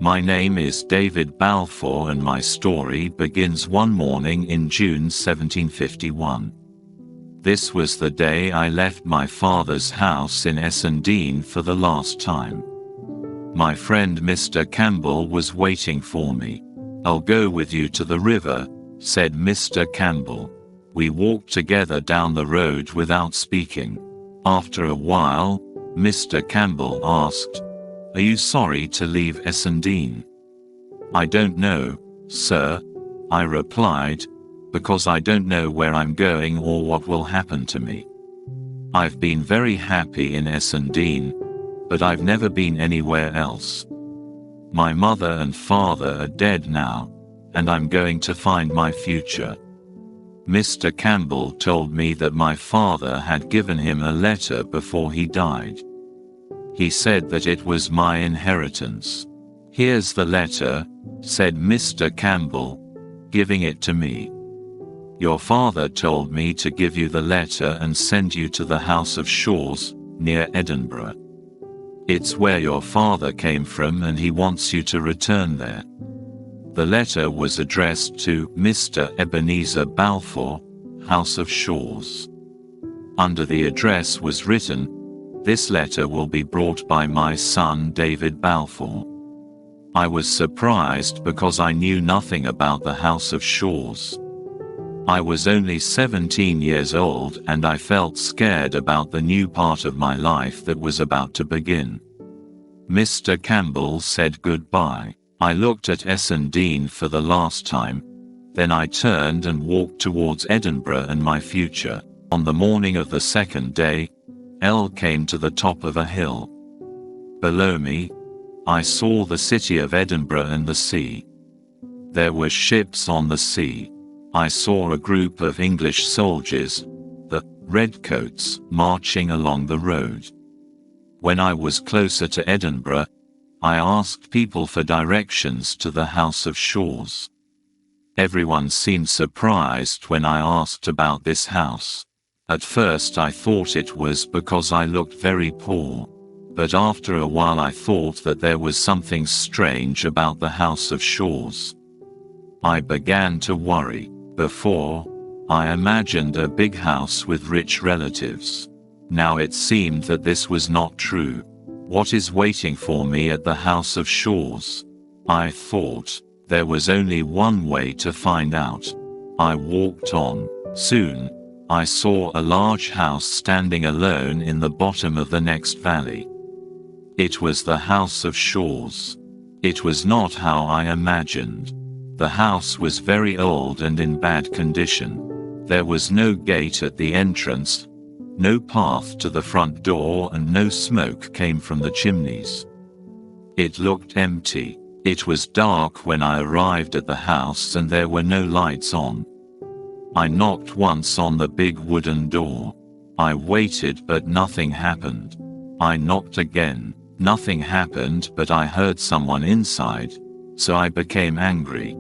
My name is David Balfour and my story begins one morning in June 1751. This was the day I left my father's house in Essendine for the last time. My friend Mr. Campbell was waiting for me. "I'll go with you to the river," said Mr. Campbell. We walked together down the road without speaking. After a while, Mr. Campbell asked, "Are you sorry to leave Essendine?" "I don't know, sir," I replied, "because I don't know where I'm going or what will happen to me. I've been very happy in Essendine, but I've never been anywhere else. My mother and father are dead now, and I'm going to find my future." Mr. Campbell told me that my father had given him a letter before he died. He said that it was my inheritance. "Here's the letter," said Mr. Campbell, giving it to me. "Your father told me to give you the letter and send you to the House of Shaws, near Edinburgh. It's where your father came from and he wants you to return there." The letter was addressed to Mr. Ebenezer Balfour, House of Shaws. Under the address was written, "This letter will be brought by my son David Balfour." I was surprised because I knew nothing about the House of Shaws. I was only 17 years old and I felt scared about the new part of my life that was about to begin. Mr. Campbell said goodbye. I looked at Essendine for the last time, then I turned and walked towards Edinburgh and my future. On the morning of the second day, I came to the top of a hill. Below me, I saw the city of Edinburgh and the sea. There were ships on the sea. I saw a group of English soldiers, the redcoats, marching along the road. When I was closer to Edinburgh, I asked people for directions to the House of Shaws. Everyone seemed surprised when I asked about this house. At first I thought it was because I looked very poor, but after a while I thought that there was something strange about the House of Shaws. I began to worry. Before, I imagined a big house with rich relatives. Now it seemed that this was not true. What is waiting for me at the House of Shaws? I thought. There was only one way to find out. I walked on. Soon, I saw a large house standing alone in the bottom of the next valley. It was the House of Shaws. It was not how I imagined. The house was very old and in bad condition. There was no gate at the entrance, no path to the front door, and no smoke came from the chimneys. It looked empty. It was dark when I arrived at the house and there were no lights on. I knocked once on the big wooden door. I waited but nothing happened. I knocked again. Nothing happened, but I heard someone inside, so I became angry.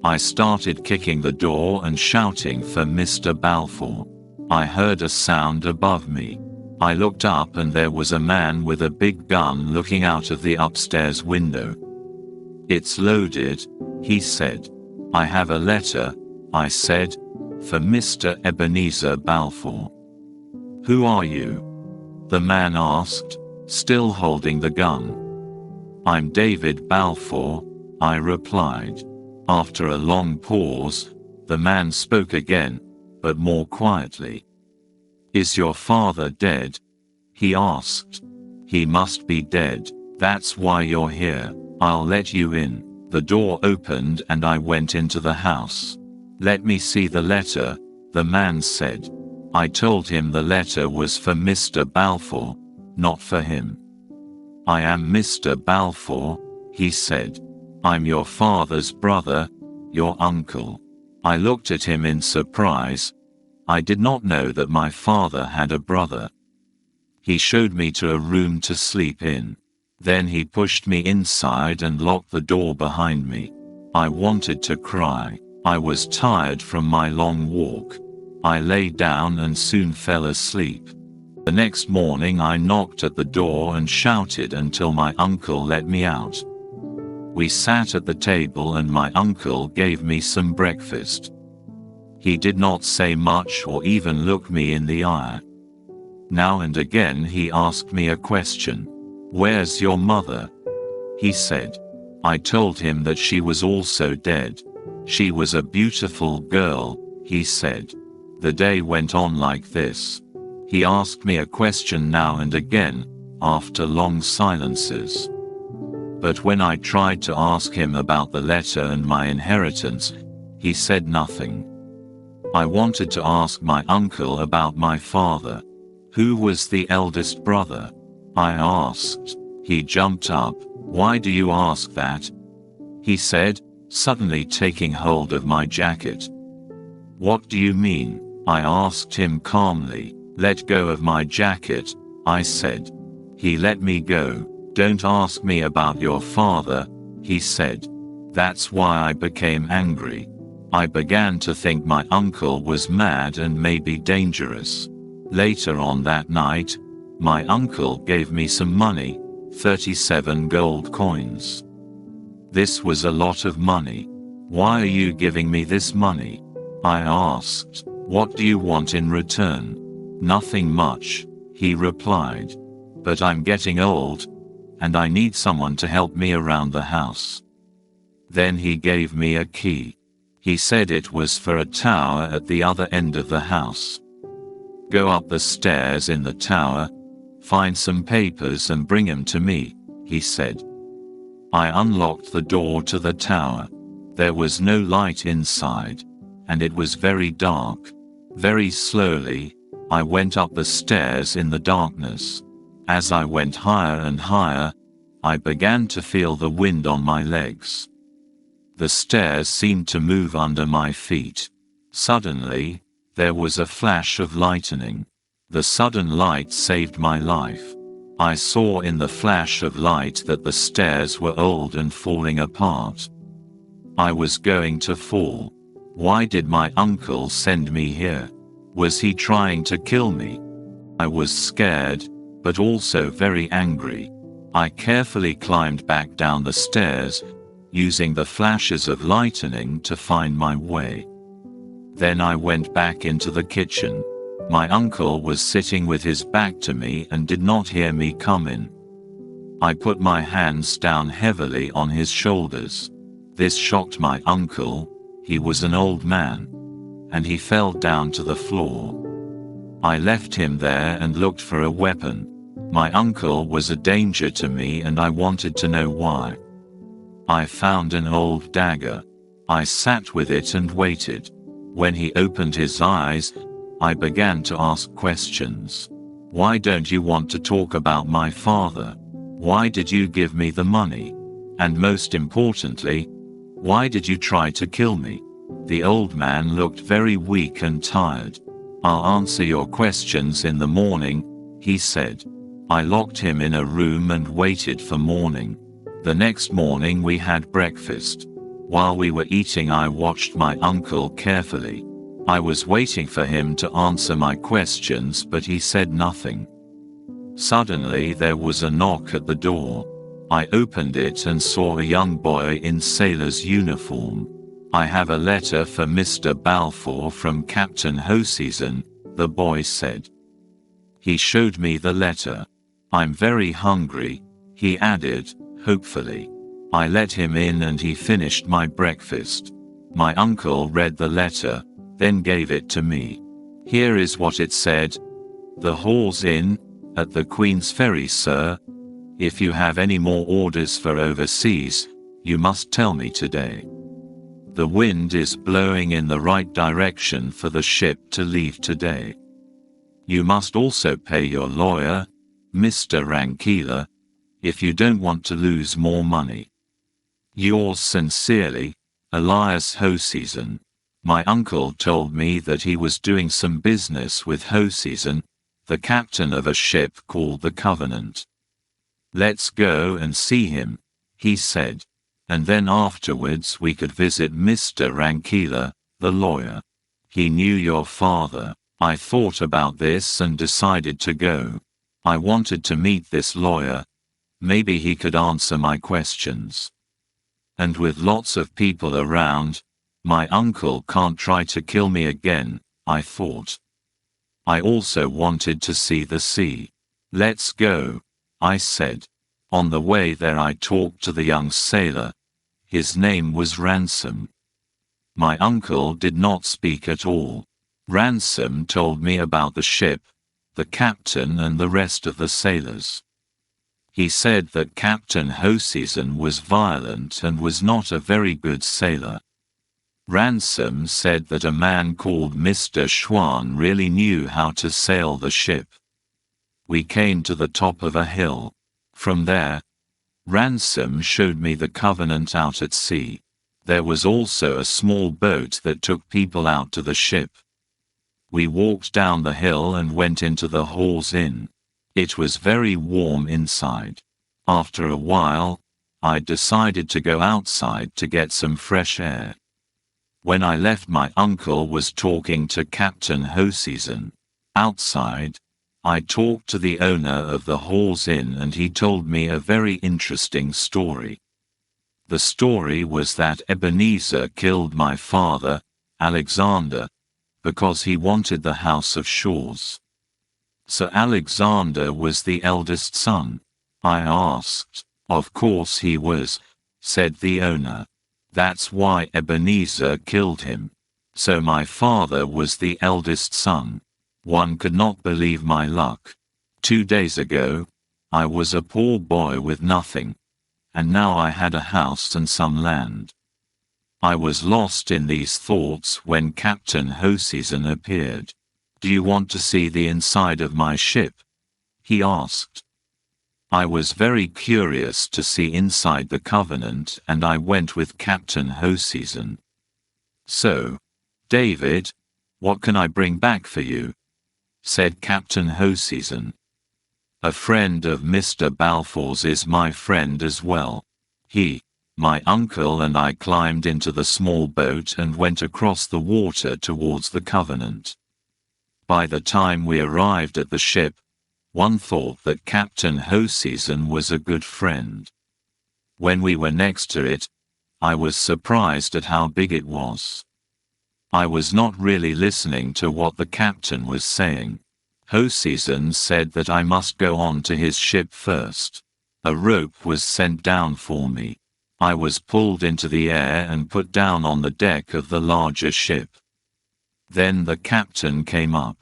I started kicking the door and shouting for Mr. Balfour. I heard a sound above me. I looked up and there was a man with a big gun looking out of the upstairs window. "It's loaded," he said. "I have a letter," I said, "for Mr. Ebenezer Balfour." "Who are you?" the man asked, still holding the gun. "I'm David Balfour," I replied. After a long pause, the man spoke again, but more quietly. "Is your father dead?" he asked. "He must be dead. That's why you're here. I'll let you in." The door opened and I went into the house. "Let me see the letter," the man said. I told him the letter was for Mr. Balfour, not for him. "I am Mr. Balfour," he said. "I'm your father's brother, your uncle." I looked at him in surprise. I did not know that my father had a brother. He showed me to a room to sleep in. Then he pushed me inside and locked the door behind me. I wanted to cry. I was tired from my long walk. I lay down and soon fell asleep. The next morning I knocked at the door and shouted until my uncle let me out. We sat at the table and my uncle gave me some breakfast. He did not say much or even look me in the eye. Now and again he asked me a question. "Where's your mother?" he said. I told him that she was also dead. "She was a beautiful girl," he said. The day went on like this. He asked me a question now and again, after long silences. But when I tried to ask him about the letter and my inheritance, he said nothing. I wanted to ask my uncle about my father. Who was the eldest brother? I asked. He jumped up. "Why do you ask that?" he said, suddenly taking hold of my jacket. "What do you mean?" I asked him calmly. "Let go of my jacket," I said. He let me go. "Don't ask me about your father," he said. That's why I became angry. I began to think my uncle was mad and maybe dangerous. Later on that night, my uncle gave me some money, 37 gold coins. This was a lot of money. "Why are you giving me this money?" I asked. "What do you want in return?" "Nothing much," he replied. "But I'm getting old, and I need someone to help me around the house." Then he gave me a key. He said it was for a tower at the other end of the house. "Go up the stairs in the tower, find some papers and bring them to me," he said. I unlocked the door to the tower. There was no light inside, and it was very dark. Very slowly, I went up the stairs in the darkness. As I went higher and higher, I began to feel the wind on my legs. The stairs seemed to move under my feet. Suddenly, there was a flash of lightning. The sudden light saved my life. I saw in the flash of light that the stairs were old and falling apart. I was going to fall. Why did my uncle send me here? Was he trying to kill me? I was scared, but also very angry. I carefully climbed back down the stairs, using the flashes of lightning to find my way. Then I went back into the kitchen. My uncle was sitting with his back to me and did not hear me come in. I put my hands down heavily on his shoulders. This shocked my uncle. He was an old man, and he fell down to the floor. I left him there and looked for a weapon. My uncle was a danger to me and I wanted to know why. I found an old dagger. I sat with it and waited. When he opened his eyes, I began to ask questions. "Why don't you want to talk about my father? Why did you give me the money? And most importantly, why did you try to kill me?" The old man looked very weak and tired. "I'll answer your questions in the morning," he said. I locked him in a room and waited for morning. The next morning we had breakfast. While we were eating, I watched my uncle carefully. I was waiting for him to answer my questions, but he said nothing. Suddenly there was a knock at the door. I opened it and saw a young boy in sailor's uniform. "I have a letter for Mr. Balfour from Captain Hoseason," the boy said. He showed me the letter. "I'm very hungry," he added, hopefully. I let him in and he finished my breakfast. My uncle read the letter, then gave it to me. Here is what it said. "The Hall's Inn, at the Queen's Ferry, sir. If you have any more orders for overseas, you must tell me today. The wind is blowing in the right direction for the ship to leave today. You must also pay your lawyer, Mr. Rankila, if you don't want to lose more money. Yours sincerely, Elias Hoseason." My uncle told me that he was doing some business with Hoseason, the captain of a ship called the Covenant. "Let's go and see him," he said. "And then afterwards we could visit Mr. Rankila, the lawyer. He knew your father." I thought about this and decided to go. I wanted to meet this lawyer. Maybe he could answer my questions. And with lots of people around, my uncle can't try to kill me again, I thought. I also wanted to see the sea. Let's go, I said. On the way there I talked to the young sailor. His name was Ransom. My uncle did not speak at all. Ransom told me about the ship, the captain and the rest of the sailors. He said that Captain Hoseason was violent and was not a very good sailor. Ransom said that a man called Mr. Schwan really knew how to sail the ship. We came to the top of a hill. From there, Ransom showed me the Covenant out at sea. There was also a small boat that took people out to the ship. We walked down the hill and went into the Hall's Inn. It was very warm inside. After a while, I decided to go outside to get some fresh air. When I left, my uncle was talking to Captain Hoseason. Outside, I talked to the owner of the Hall's Inn and he told me a very interesting story. The story was that Ebenezer killed my father, Alexander, because he wanted the House of Shores. So Alexander was the eldest son. I asked. Of course he was, said the owner. That's why Ebenezer killed him. So my father was the eldest son. One could not believe my luck. 2 days ago, I was a poor boy with nothing. And now I had a house and some land. I was lost in these thoughts when Captain Hoseason appeared. Do you want to see the inside of my ship? He asked. I was very curious to see inside the Covenant and I went with Captain Hoseason. So, David, what can I bring back for you? Said Captain Hoseason. A friend of Mr. Balfour's is my friend as well. My uncle and I climbed into the small boat and went across the water towards the Covenant. By the time we arrived at the ship, one thought that Captain Hoseason was a good friend. When we were next to it, I was surprised at how big it was. I was not really listening to what the captain was saying. Hoseason said that I must go on to his ship first. A rope was sent down for me. I was pulled into the air and put down on the deck of the larger ship. Then the captain came up.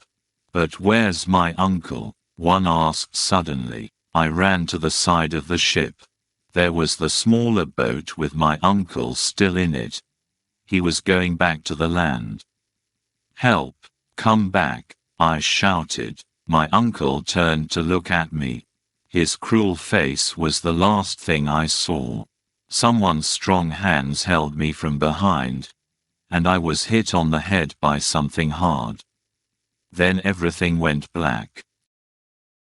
But where's my uncle? One asked suddenly. I ran to the side of the ship. There was the smaller boat with my uncle still in it. He was going back to the land. Help! Come back! I shouted. My uncle turned to look at me. His cruel face was the last thing I saw. Someone's strong hands held me from behind, and I was hit on the head by something hard. Then everything went black.